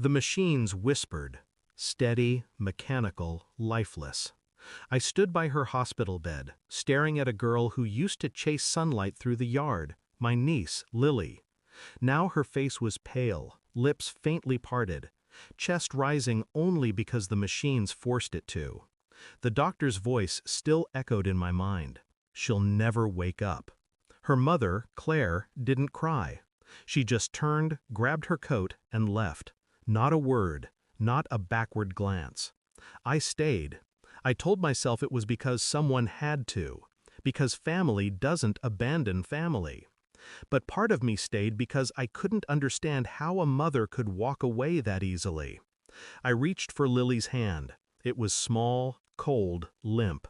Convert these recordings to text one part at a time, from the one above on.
The machines whispered, steady, mechanical, lifeless. I stood by her hospital bed, staring at a girl who used to chase sunlight through the yard, my niece, Lily. Now her face was pale, lips faintly parted, chest rising only because the machines forced it to. The doctor's voice still echoed in my mind. She'll never wake up. Her mother, Claire, didn't cry. She just turned, grabbed her coat, and left. Not a word, not a backward glance. I stayed. I told myself it was because someone had to, because family doesn't abandon family. But part of me stayed because I couldn't understand how a mother could walk away that easily. I reached for Lily's hand. It was small, cold, limp.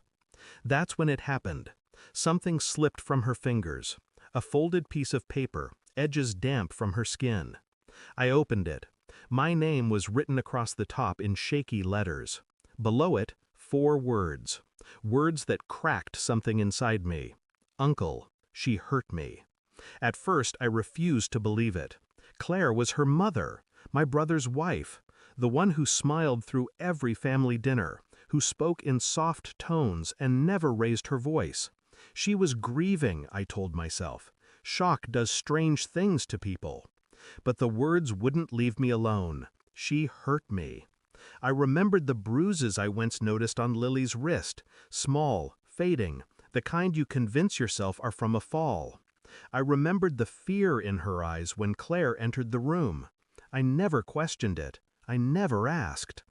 That's when it happened. Something slipped from her fingers. A folded piece of paper, edges damp from her skin. I opened it. My name was written across the top in shaky letters. Below it, 4 words. Words that cracked something inside me. Uncle, she hurt me. At first, I refused to believe it. Claire was her mother, my brother's wife, the one who smiled through every family dinner, who spoke in soft tones and never raised her voice. She was grieving, I told myself. Shock does strange things to people. But the words wouldn't leave me alone. She hurt me. I remembered the bruises I once noticed on Lily's wrist, small, fading, the kind you convince yourself are from a fall. I remembered the fear in her eyes when Claire entered the room. I never questioned it. I never asked.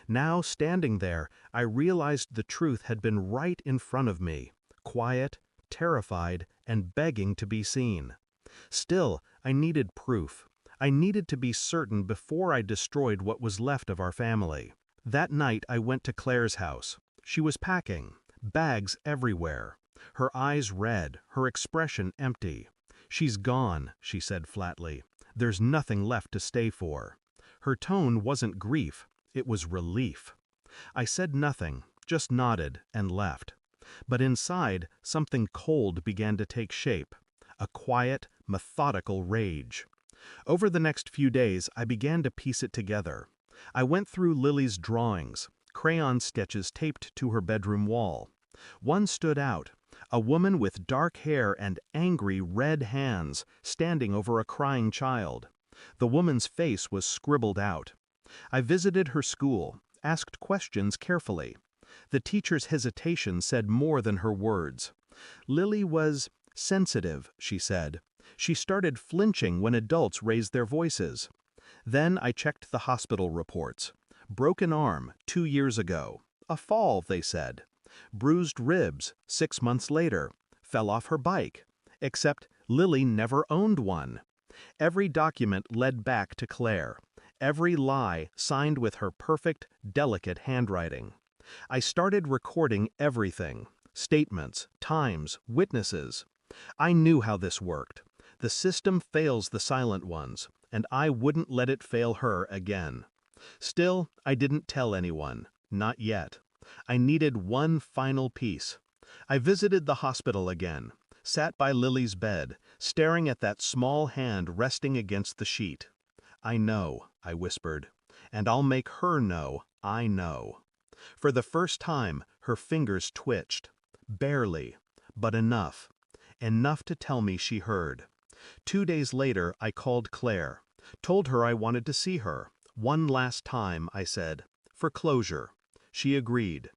Now, standing there, I realized the truth had been right in front of me, quiet, terrified, and begging to be seen. Still, I needed proof. I needed to be certain before I destroyed what was left of our family. That night I went to Claire's house. She was packing, bags everywhere. Her eyes red, her expression empty. "She's gone," she said flatly. "There's nothing left to stay for." Her tone wasn't grief, it was relief. I said nothing, just nodded and left. But inside, something cold began to take shape. A quiet, methodical rage. Over the next few days, I began to piece it together. I went through Lily's drawings, crayon sketches taped to her bedroom wall. One stood out, a woman with dark hair and angry red hands standing over a crying child. The woman's face was scribbled out. I visited her school, asked questions carefully. The teacher's hesitation said more than her words. Lily was sensitive, she said. She started flinching when adults raised their voices. Then I checked the hospital reports. Broken arm, 2 years ago. A fall, they said. Bruised ribs, 6 months later. Fell off her bike. Except Lily never owned one. Every document led back to Claire. Every lie signed with her perfect, delicate handwriting. I started recording everything. Statements, times, witnesses. I knew how this worked. The system fails the silent ones, and I wouldn't let it fail her again. Still, I didn't tell anyone. Not yet. I needed one final piece. I visited the hospital again, sat by Lily's bed, staring at that small hand resting against the sheet. "I know," I whispered, "and I'll make her know I know." For the first time, her fingers twitched. Barely, but enough. Enough to tell me she heard. 2 days later, I called Claire. Told her I wanted to see her. One last time, I said. For closure. She agreed.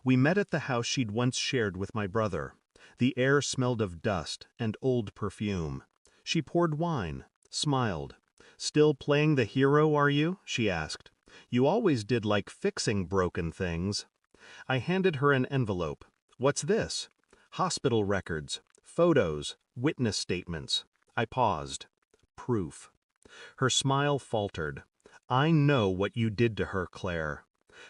We met at the house she'd once shared with my brother. The air smelled of dust and old perfume. She poured wine, smiled. "Still playing the hero, are you?" she asked. "You always did like fixing broken things." I handed her an envelope. "What's this?" "Hospital records, photos, witness statements." I paused. Proof. Her smile faltered. "I know what you did to her, Claire."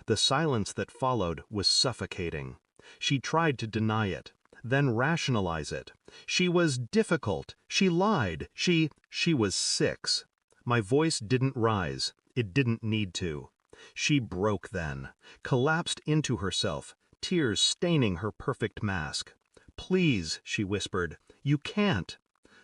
The silence that followed was suffocating. She tried to deny it, then rationalize it. She was difficult. She lied. She was 6. My voice didn't rise. It didn't need to. She broke then, collapsed into herself, tears staining her perfect mask. "Please," she whispered, "you can't."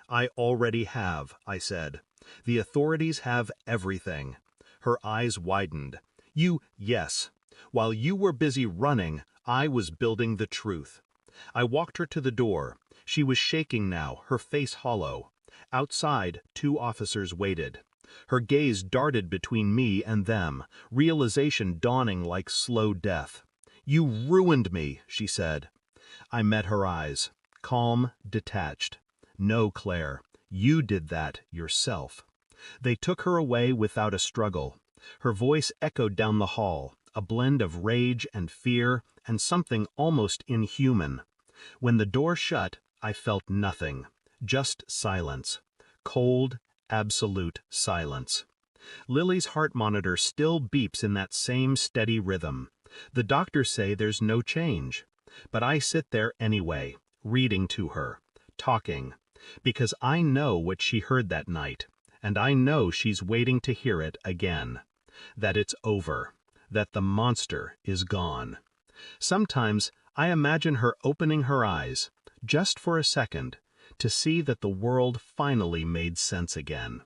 "I already have," I said. "The authorities have everything." Her eyes widened. Yes. While you were busy running, I was building the truth. I walked her to the door. She was shaking now, her face hollow. Outside, 2 officers waited. Her gaze darted between me and them, realization dawning like slow death. You ruined me, she said. I met her eyes, calm, detached. No, Claire, you did that yourself. They took her away without a struggle. Her voice echoed down the hall, a blend of rage and fear and something almost inhuman. When the door shut, I felt nothing, just silence. Cold, absolute silence. Lily's heart monitor still beeps in that same steady rhythm. The doctors say there's no change. But I sit there anyway, reading to her, talking, because I know what she heard that night, and I know she's waiting to hear it again. That it's over, that the monster is gone. Sometimes I imagine her opening her eyes, just for a second, to see that the world finally made sense again.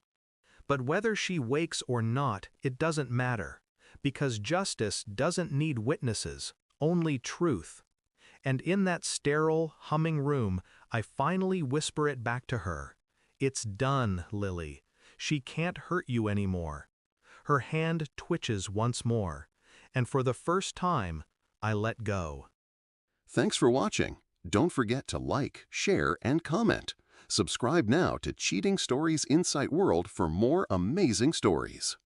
But whether she wakes or not, it doesn't matter, because justice doesn't need witnesses, only truth. And in that sterile, humming room, I finally whisper it back to her. It's done, Lily. She can't hurt you anymore. Her hand twitches once more, and for the first time, I let go. Thanks for watching. Don't forget to like, share, and comment. Subscribe now to Cheating Stories Insight World for more amazing stories.